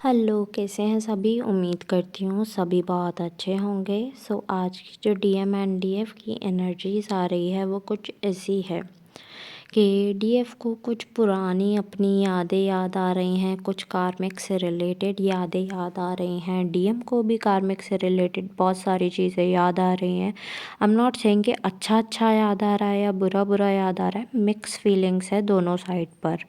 Hello, कैसे हैं सभी? उम्मीद करती हूँ सभी बहुत अच्छे होंगे। आज की जो डीएम एंड डीएफ की एनर्जीज आ रही है वो कुछ ऐसी है कि डीएफ को कुछ पुरानी अपनी यादें याद आ रही हैं, कुछ कार्मिक से रिलेटेड यादें याद आ रही हैं। डीएम को भी कार्मिक से रिलेटेड बहुत सारी चीज़ें याद आ रही हैं। आई एम नॉट सेइंग कि अच्छा अच्छा याद आ रहा है या बुरा बुरा याद आ रहा है, मिक्स फीलिंग्स है दोनों साइड पर।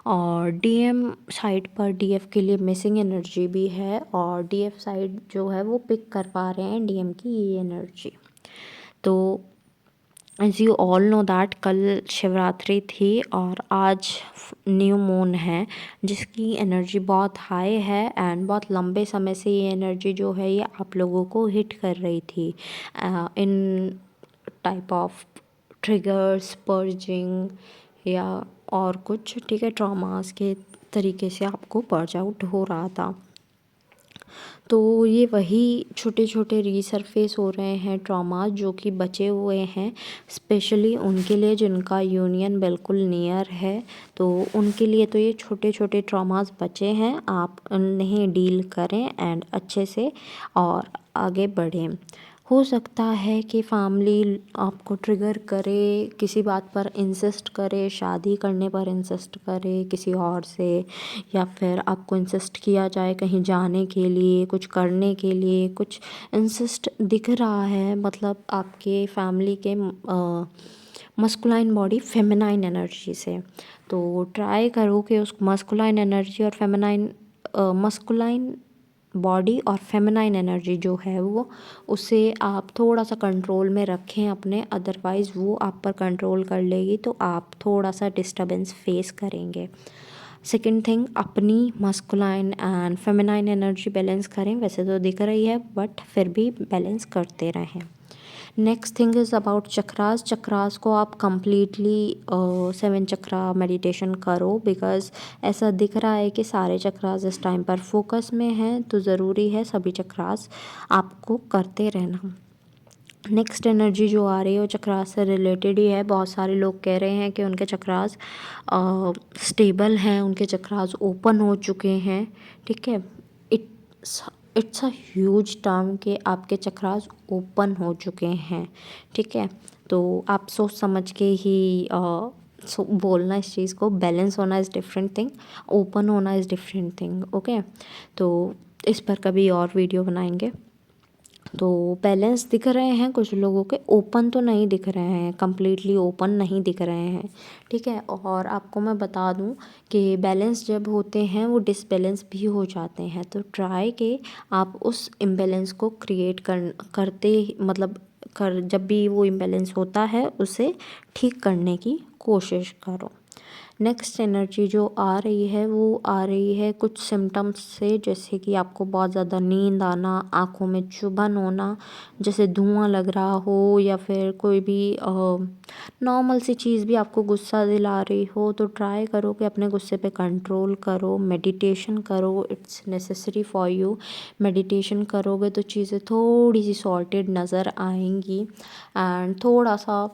और डीएम साइड पर डीएफ के लिए मिसिंग एनर्जी भी है और डीएफ साइड जो है वो पिक कर पा रहे हैं डीएम की ये एनर्जी। तो as you all know that कल शिवरात्रि थी और आज न्यू मून है जिसकी एनर्जी बहुत हाई है एंड बहुत लंबे समय से ये एनर्जी जो है ये आप लोगों को हिट कर रही थी इन टाइप ऑफ ट्रिगर्स, पर्जिंग या और कुछ, ठीक है, ट्रॉमास के तरीके से आपको पर्ज आउट हो रहा था। तो ये वही छोटे छोटे रीसरफेस हो रहे हैं ट्रॉमास जो कि बचे हुए हैं, स्पेशली उनके लिए जिनका यूनियन बिल्कुल नियर है। तो उनके लिए तो ये छोटे छोटे ट्रॉमास बचे हैं, आप उन्हें डील करें एंड अच्छे से और आगे बढ़ें। हो सकता है कि फैमिली आपको ट्रिगर करे, किसी बात पर इंसिस्ट करे, शादी करने पर इंसिस्ट करे किसी और से, या फिर आपको इंसिस्ट किया जाए कहीं जाने के लिए, कुछ करने के लिए, कुछ इंसिस्ट दिख रहा है। मतलब आपके फैमिली के मस्कुलाइन बॉडी फेमिनाइन एनर्जी से। तो ट्राई करो कि उस मस्कुलाइन एनर्जी और फेमिनाइन मस्कुलाइन बॉडी और फेमिनाइन एनर्जी जो है वो उसे आप थोड़ा सा कंट्रोल में रखें अपने, अदरवाइज़ वो आप पर कंट्रोल कर लेगी तो आप थोड़ा सा डिस्टर्बेंस फेस करेंगे। सेकंड थिंग, अपनी masculine and feminine energy balance करें। वैसे तो दिख रही है बट फिर भी बैलेंस करते रहें। Next thing is about chakras. Chakras को आप कंप्लीटली 7 चक्रा मेडिटेशन करो, बिकॉज़ ऐसा दिख रहा है कि सारे चक्रास इस टाइम पर फोकस में हैं, तो ज़रूरी है सभी चक्रास आपको करते रहना। नेक्स्ट एनर्जी जो आ रही है वो चक्रास से रिलेटेड ही है। बहुत सारे लोग कह रहे हैं कि उनके चक्रास स्टेबल हैं, उनके चक्रास ओपन हो चुके हैं, ठीक है। It's it's a huge term कि आपके चक्रास ओपन हो चुके हैं, ठीक है। तो आप सोच समझ के ही बोलना इस चीज़ को। बैलेंस होना इज़ डिफरेंट थिंग, ओपन होना इज़ डिफरेंट थिंग, ओके। तो इस पर कभी और वीडियो बनाएंगे। तो बैलेंस दिख रहे हैं कुछ लोगों के, ओपन तो नहीं दिख रहे हैं, कम्प्लीटली ओपन नहीं दिख रहे हैं, ठीक है। और आपको मैं बता दूं कि बैलेंस जब होते हैं वो डिसबैलेंस भी हो जाते हैं। तो ट्राई के आप उस इम्बैलेंस को क्रिएट करते मतलब जब भी वो इम्बैलेंस होता है उसे ठीक करने की कोशिश करो। नेक्स्ट एनर्जी जो आ रही है वो आ रही है कुछ सिम्टम्स से, जैसे कि आपको बहुत ज़्यादा नींद आना, आँखों में चुभन होना, जैसे धुआं लग रहा हो, या फिर कोई भी नॉर्मल सी चीज़ भी आपको गुस्सा दिला रही हो। तो ट्राई करो कि अपने गुस्से पे कंट्रोल करो, मेडिटेशन करो, it's necessary for you. Meditation करोगे तो चीज़ें थोड़ी सी सॉर्टेड नज़र आएंगी एंड थोड़ा सा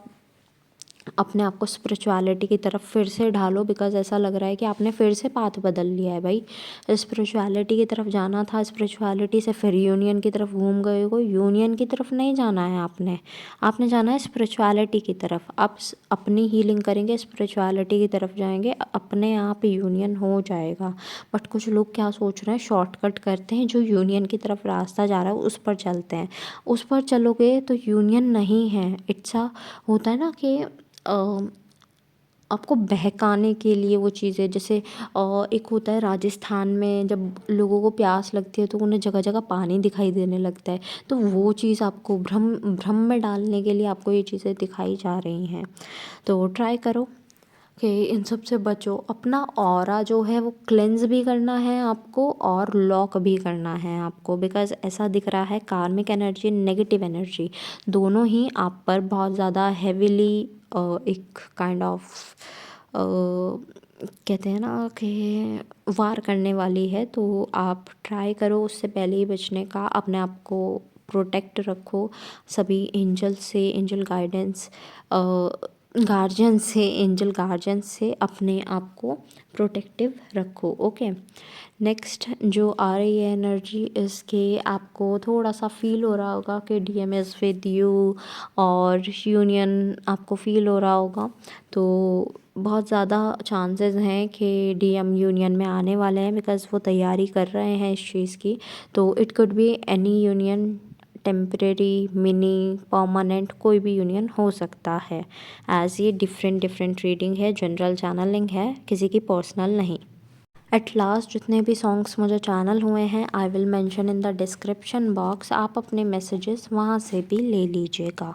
अपने आप को स्पिरिचुअलिटी की तरफ फिर से ढालो, बिकॉज़ ऐसा लग रहा है कि आपने फिर से पाथ बदल लिया है भाई। स्पिरिचुअलिटी की तरफ जाना था, स्पिरिचुअलिटी से फिर यूनियन की तरफ घूम गए हो। यूनियन की तरफ नहीं जाना है आपने, आपने जाना है स्पिरिचुअलिटी की तरफ। आप अपनी हीलिंग करेंगे, स्पिरिचुअलिटी की तरफ जाएंगे, अपने आप यूनियन हो जाएगा। बट कुछ लोग क्या सोच रहे हैं, शॉर्टकट करते हैं, जो यूनियन की तरफ रास्ता जा रहा है उस पर चलते हैं। उस पर चलोगे तो यूनियन नहीं है। इट्स अ होता है ना कि आपको बहकाने के लिए वो चीज़ें, जैसे एक होता है राजस्थान में जब लोगों को प्यास लगती है तो उन्हें जगह जगह पानी दिखाई देने लगता है। तो वो चीज़ आपको भ्रम भ्रम में डालने के लिए आपको ये चीज़ें दिखाई जा रही हैं। तो ट्राई करो कि इन सब से बचो। अपना ऑरा जो है वो क्लेंज भी करना है आपको और लॉक भी करना है आपको, बिकॉज़ ऐसा दिख रहा है कार्मिक एनर्जी, नेगेटिव एनर्जी दोनों ही आप पर बहुत ज़्यादा हैविली एक काइंड ऑफ कहते हैं ना कि वार करने वाली है। तो आप ट्राई करो उससे पहले ही बचने का, अपने आप को प्रोटेक्ट रखो सभी एंजल से, एंजल गाइडेंस गार्जियन से, एंजल गार्जियन से अपने आप को प्रोटेक्टिव रखो। ओके, नेक्स्ट जो आ रही है एनर्जी, इसके आपको थोड़ा सा फील हो रहा होगा कि डीएम इज़ विद यू, और यूनियन आपको फील हो रहा होगा। तो बहुत ज़्यादा चांसेस हैं कि डीएम यूनियन में आने वाले हैं, बिकॉज़ वो तैयारी कर रहे हैं इस चीज़ की। तो it could be any union, temporary, mini, permanent, कोई भी यूनियन हो सकता है। एज़ ये डिफरेंट डिफरेंट रीडिंग है, जनरल चैनलिंग है, किसी की पर्सनल नहीं। एट लास्ट जितने भी सॉन्ग्स मुझे चैनल हुए हैं I will mention in the description box, आप अपने मैसेजेस वहाँ से भी ले लीजिएगा।